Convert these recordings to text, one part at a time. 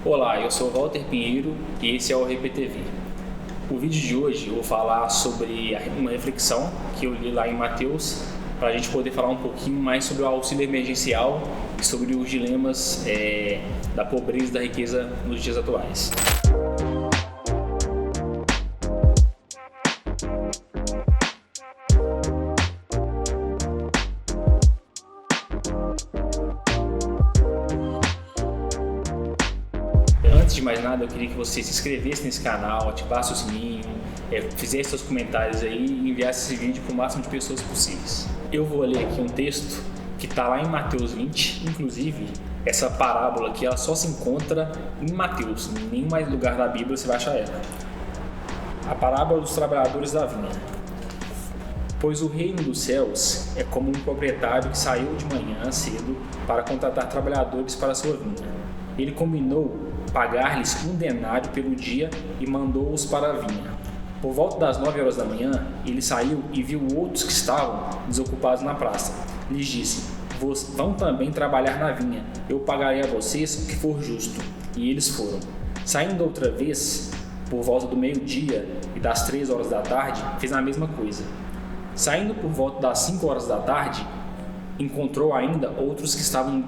Olá, eu sou Walter Pinheiro e esse é o RPTV. O vídeo de hoje eu vou falar sobre uma reflexão que eu li lá em Mateus, para a gente poder falar um pouquinho mais sobre o auxílio emergencial e sobre os dilemas da pobreza e da riqueza nos dias atuais. Antes de mais nada, eu queria que você se inscrevesse nesse canal, ativasse o sininho, fizesse seus comentários aí e enviasse esse vídeo para o máximo de pessoas possíveis. Eu vou ler aqui um texto que está lá em Mateus 20, inclusive essa parábola aqui ela só se encontra em Mateus, em nenhum mais lugar da Bíblia você vai achar ela. A parábola dos trabalhadores da vinha. Pois o reino dos céus é como um proprietário que saiu de manhã cedo para contratar trabalhadores para a sua vinha. Ele combinou pagar-lhes 1 denário pelo dia e mandou-os para a vinha. Por volta das 9 horas da manhã, ele saiu e viu outros que estavam desocupados na praça. Lhes disse: vão também trabalhar na vinha, eu pagarei a vocês o que for justo. E eles foram. Saindo outra vez, por volta do meio-dia e das 3 horas da tarde, fez a mesma coisa. Saindo por volta das 5 horas da tarde, encontrou ainda outros que estavam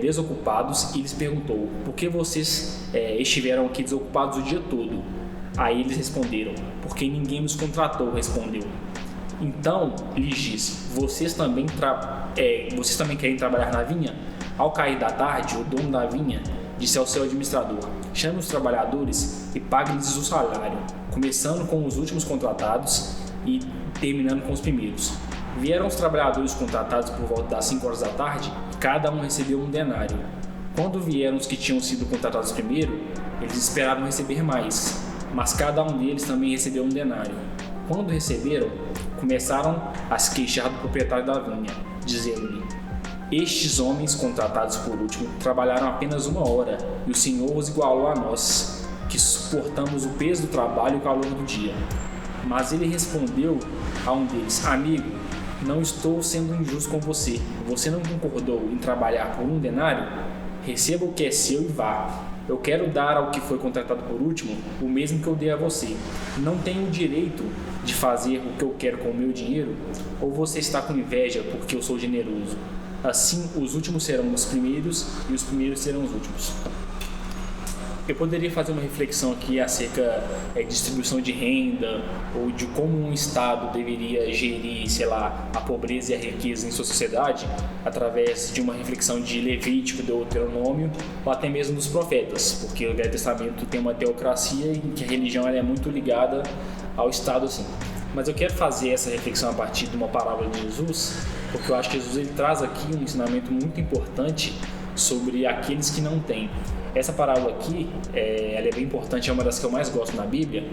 desocupados e lhes perguntou: por que vocês estiveram aqui desocupados o dia todo? Aí eles responderam: porque ninguém nos contratou, respondeu. Então lhes disse: vocês também querem trabalhar na vinha? Ao cair da tarde, o dono da vinha disse ao seu administrador: chame os trabalhadores e pague-lhes o salário, começando com os últimos contratados e terminando com os primeiros. Vieram os trabalhadores contratados por volta das 5 horas da tarde e cada um recebeu 1 denário. Quando vieram os que tinham sido contratados primeiro, eles esperavam receber mais, mas cada um deles também recebeu 1 denário. Quando receberam, começaram a se queixar do proprietário da vinha, dizendo-lhe: estes homens contratados por último trabalharam apenas 1 hora e o Senhor os igualou a nós, que suportamos o peso do trabalho e o calor do dia. Mas ele respondeu a um deles: amigo, não estou sendo injusto com você. Você não concordou em trabalhar por 1 denário? Receba o que é seu e vá. Eu quero dar ao que foi contratado por último o mesmo que eu dei a você. Não tenho o direito de fazer o que eu quero com o meu dinheiro? Ou você está com inveja porque eu sou generoso? Assim, os últimos serão os primeiros e os primeiros serão os últimos. Eu poderia fazer uma reflexão aqui acerca de distribuição de renda ou de como um Estado deveria gerir, a pobreza e a riqueza em sua sociedade através de uma reflexão de Levítico, Deuteronômio ou até mesmo dos profetas, porque o Velho Testamento tem uma teocracia em que a religião ela é muito ligada ao Estado, assim. Mas eu quero fazer essa reflexão a partir de uma parábola de Jesus, porque eu acho que Jesus ele traz aqui um ensinamento muito importante sobre aqueles que não têm. Essa parábola aqui, ela é bem importante, é uma das que eu mais gosto na Bíblia,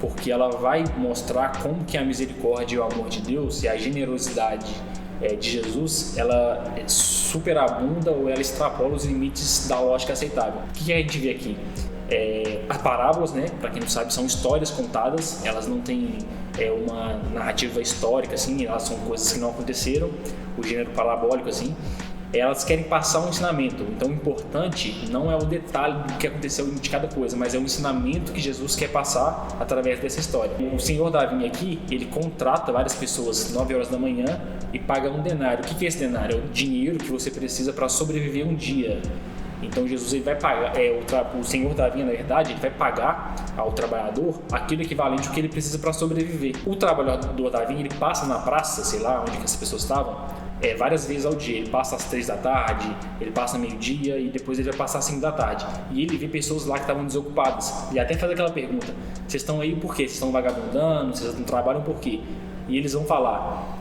porque ela vai mostrar como que a misericórdia e o amor de Deus e a generosidade de Jesus, ela superabunda ou ela extrapola os limites da lógica aceitável. O que a gente vê aqui? As parábolas, para quem não sabe, são histórias contadas, elas não têm uma narrativa histórica, assim, elas são coisas que não aconteceram, o gênero parabólico, assim. Elas querem passar um ensinamento. Então o importante não é o detalhe do que aconteceu de cada coisa, mas é o ensinamento que Jesus quer passar através dessa história. O senhor da vinha aqui, ele contrata várias pessoas 9 horas da manhã e paga 1 denário. O que é esse denário? É o dinheiro que você precisa para sobreviver um dia. Então Jesus ele vai pagar, o senhor da vinha, na verdade, ele vai pagar ao trabalhador aquilo equivalente ao que ele precisa para sobreviver. O trabalhador da vinha, ele passa na praça, onde que as pessoas estavam, várias vezes ao dia. Ele passa às 3 da tarde, ele passa meio-dia e depois ele vai passar às 5 da tarde. E ele vê pessoas lá que estavam desocupadas. E até faz aquela pergunta: vocês estão aí por quê? Vocês estão vagabundando? Vocês não trabalham por quê? E eles vão falar: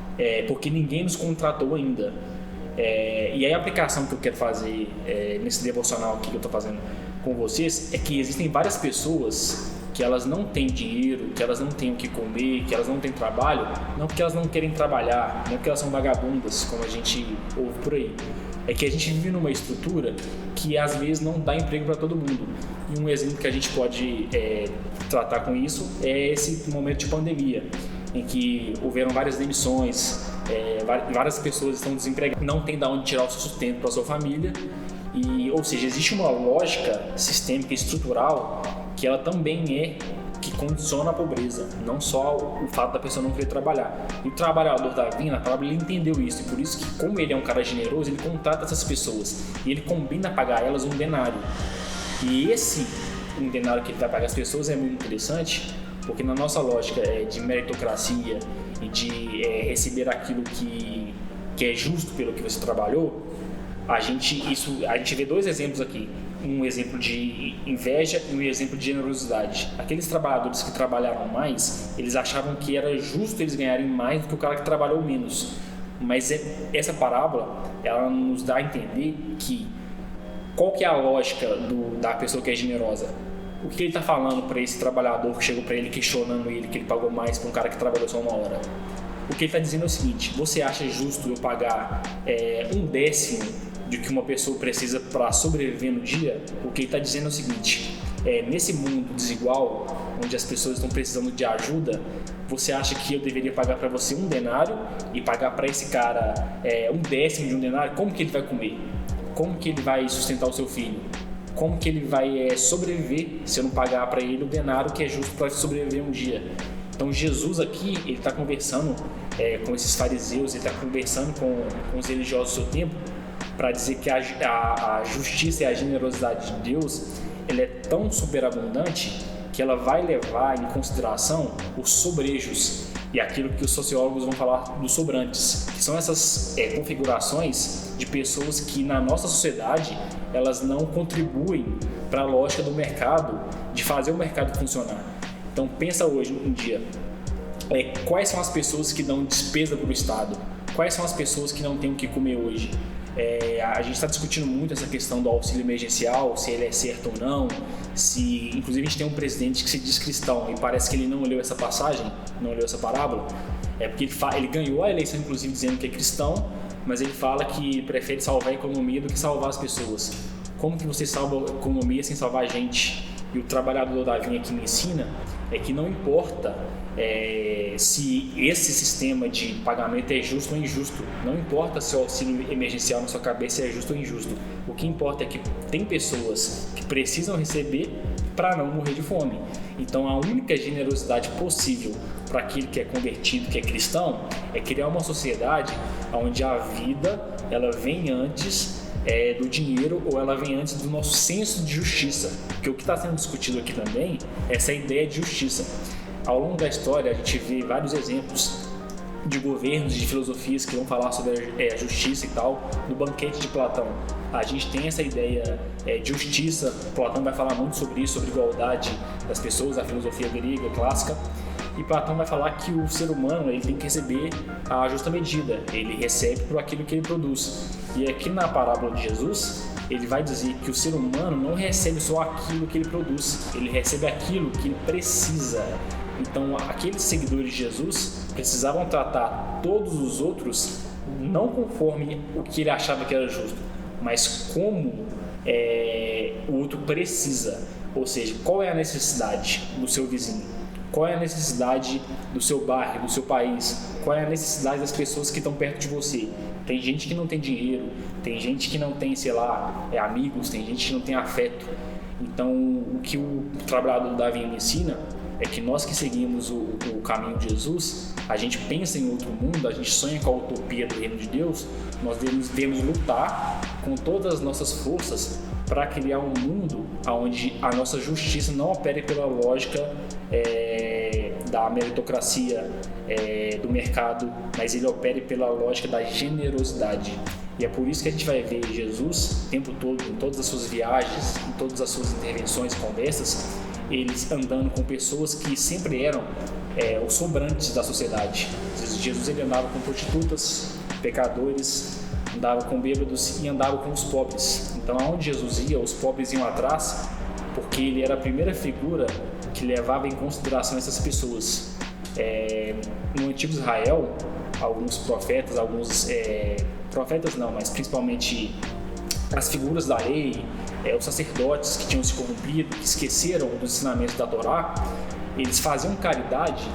porque ninguém nos contratou ainda. E aí a aplicação que eu quero fazer nesse devocional aqui que eu estou fazendo com vocês é que existem várias pessoas que elas não têm dinheiro, que elas não têm o que comer, que elas não têm trabalho, não porque elas não querem trabalhar, não porque elas são vagabundas, como a gente ouve por aí. É que a gente vive numa estrutura que às vezes não dá emprego para todo mundo. E um exemplo que a gente pode tratar com isso é esse momento de pandemia, em que houveram várias demissões, várias pessoas estão desempregadas, não tem de onde tirar o sustento para sua família Ou seja, existe uma lógica sistêmica estrutural que ela também que condiciona a pobreza, não só o fato da pessoa não querer trabalhar. E o trabalhador da vinha, na palavra, ele entendeu isso, e por isso que, como ele é um cara generoso, ele contrata essas pessoas e ele combina pagar elas um denário. E esse um denário que ele vai pagar as pessoas é muito interessante, porque na nossa lógica de meritocracia e de receber aquilo que é justo pelo que você trabalhou, a gente vê dois exemplos aqui. Um exemplo de inveja e um exemplo de generosidade. Aqueles trabalhadores que trabalharam mais, eles achavam que era justo eles ganharem mais do que o cara que trabalhou menos. Mas essa parábola, ela nos dá a entender que qual que é a lógica da pessoa que é generosa. O que ele está falando para esse trabalhador que chegou para ele questionando ele que ele pagou mais para um cara que trabalhou só uma hora? O que ele está dizendo é o seguinte: você acha justo eu pagar 1/10 de que uma pessoa precisa para sobreviver no dia? O que ele está dizendo é o seguinte: nesse mundo desigual, onde as pessoas estão precisando de ajuda, você acha que eu deveria pagar para você um denário e pagar para esse cara 1/10 de um denário? Como que ele vai comer? Como que ele vai sustentar o seu filho? Como que ele vai sobreviver se eu não pagar para ele o denário que é justo para sobreviver um dia? Então Jesus aqui, ele está conversando com esses fariseus, ele está conversando com os religiosos do seu tempo, para dizer que a justiça e a generosidade de Deus, ela é tão superabundante que ela vai levar em consideração os sobrejos e aquilo que os sociólogos vão falar dos sobrantes, que são essas configurações de pessoas que na nossa sociedade elas não contribuem para a lógica do mercado, de fazer o mercado funcionar. Então pensa hoje em dia, quais são as pessoas que dão despesa para o Estado? Quais são as pessoas que não têm o que comer hoje? A gente está discutindo muito essa questão do auxílio emergencial, se ele é certo ou não, inclusive a gente tem um presidente que se diz cristão e parece que ele não leu essa passagem, não leu essa parábola, porque ele ganhou a eleição inclusive dizendo que é cristão, mas ele fala que prefere salvar a economia do que salvar as pessoas. Como que você salva a economia sem salvar a gente? E o trabalhador da vinha que me ensina que não importa se esse sistema de pagamento é justo ou injusto, não importa se o auxílio emergencial na sua cabeça é justo ou injusto, o que importa é que tem pessoas que precisam receber para não morrer de fome. Então a única generosidade possível para aquele que é convertido, que é cristão, é criar uma sociedade onde a vida ela vem antes do dinheiro, ou ela vem antes do nosso senso de justiça, porque o que está sendo discutido aqui também é essa ideia de justiça. Ao longo da história a gente vê vários exemplos de governos, de filosofias que vão falar sobre a justiça e tal. No Banquete de Platão a gente tem essa ideia de justiça. Platão vai falar muito sobre isso, sobre igualdade das pessoas, a filosofia grega clássica. E Platão vai falar que o ser humano ele tem que receber a justa medida, ele recebe por aquilo que ele produz. E aqui na parábola de Jesus, ele vai dizer que o ser humano não recebe só aquilo que ele produz, ele recebe aquilo que ele precisa. Então, aqueles seguidores de Jesus precisavam tratar todos os outros não conforme o que ele achava que era justo, mas como o outro precisa. Ou seja, qual é a necessidade do seu vizinho? Qual é a necessidade do seu bairro, do seu país? Qual é a necessidade das pessoas que estão perto de você? Tem gente que não tem dinheiro, tem gente que não tem, amigos, tem gente que não tem afeto. Então, o que o trabalhador da vinha me ensina é que nós que seguimos o caminho de Jesus, a gente pensa em outro mundo, a gente sonha com a utopia do reino de Deus, nós devemos lutar com todas as nossas forças para criar um mundo onde a nossa justiça não opere pela lógica da meritocracia do mercado, mas ele opere pela lógica da generosidade. E é por isso que a gente vai ver Jesus o tempo todo, em todas as suas viagens, em todas as suas intervenções e conversas, eles andando com pessoas que sempre eram os sobrantes da sociedade. Jesus ele andava com prostitutas, pecadores, andava com bêbados e andava com os pobres. Então aonde Jesus ia, os pobres iam atrás, porque ele era a primeira figura que levava em consideração essas pessoas. No antigo Israel, alguns profetas, profetas não, mas principalmente as figuras da lei, os sacerdotes que tinham se corrompido, que esqueceram dos ensinamentos da Torá, eles faziam caridade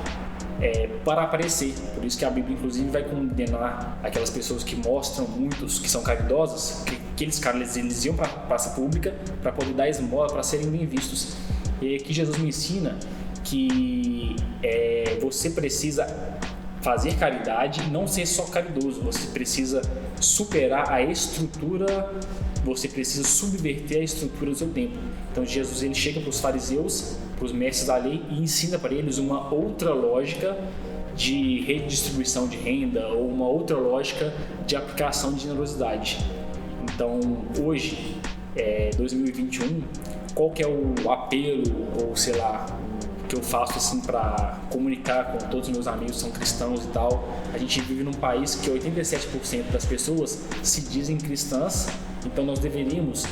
para aparecer. Por isso que a Bíblia, inclusive, vai condenar aquelas pessoas que mostram muitos que são caridosas, que aqueles caras eles iam para a praça pública para poder dar esmola, para serem bem vistos. E aqui Jesus me ensina que você precisa fazer caridade e não ser só caridoso. Você precisa superar a estrutura, você precisa subverter a estrutura do seu tempo. Então Jesus ele chega para os fariseus, para os mestres da lei e ensina para eles uma outra lógica de redistribuição de renda ou uma outra lógica de aplicação de generosidade. Então hoje, 2021, qual que é o apelo ou sei lá que eu faço assim para comunicar com todos os meus amigos que são cristãos e tal? A gente vive num país que 87% das pessoas se dizem cristãs, então nós deveríamos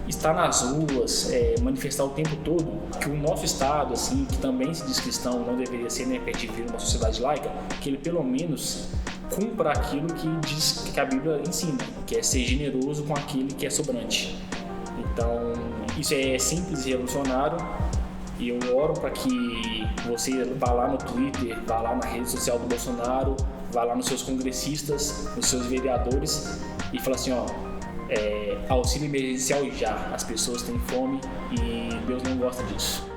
estar nas ruas, manifestar o tempo todo que o nosso Estado, assim, que também se diz cristão, não deveria ser, né, perto de vir uma sociedade laica, que ele pelo menos cumpra aquilo que diz que a Bíblia ensina, que é ser generoso com aquele que é sobrante. Então, isso é simples e revolucionário. E eu oro para que você vá lá no Twitter, vá lá na rede social do Bolsonaro, vá lá nos seus congressistas, nos seus vereadores e fala assim, auxílio emergencial já, as pessoas têm fome e Deus não gosta disso.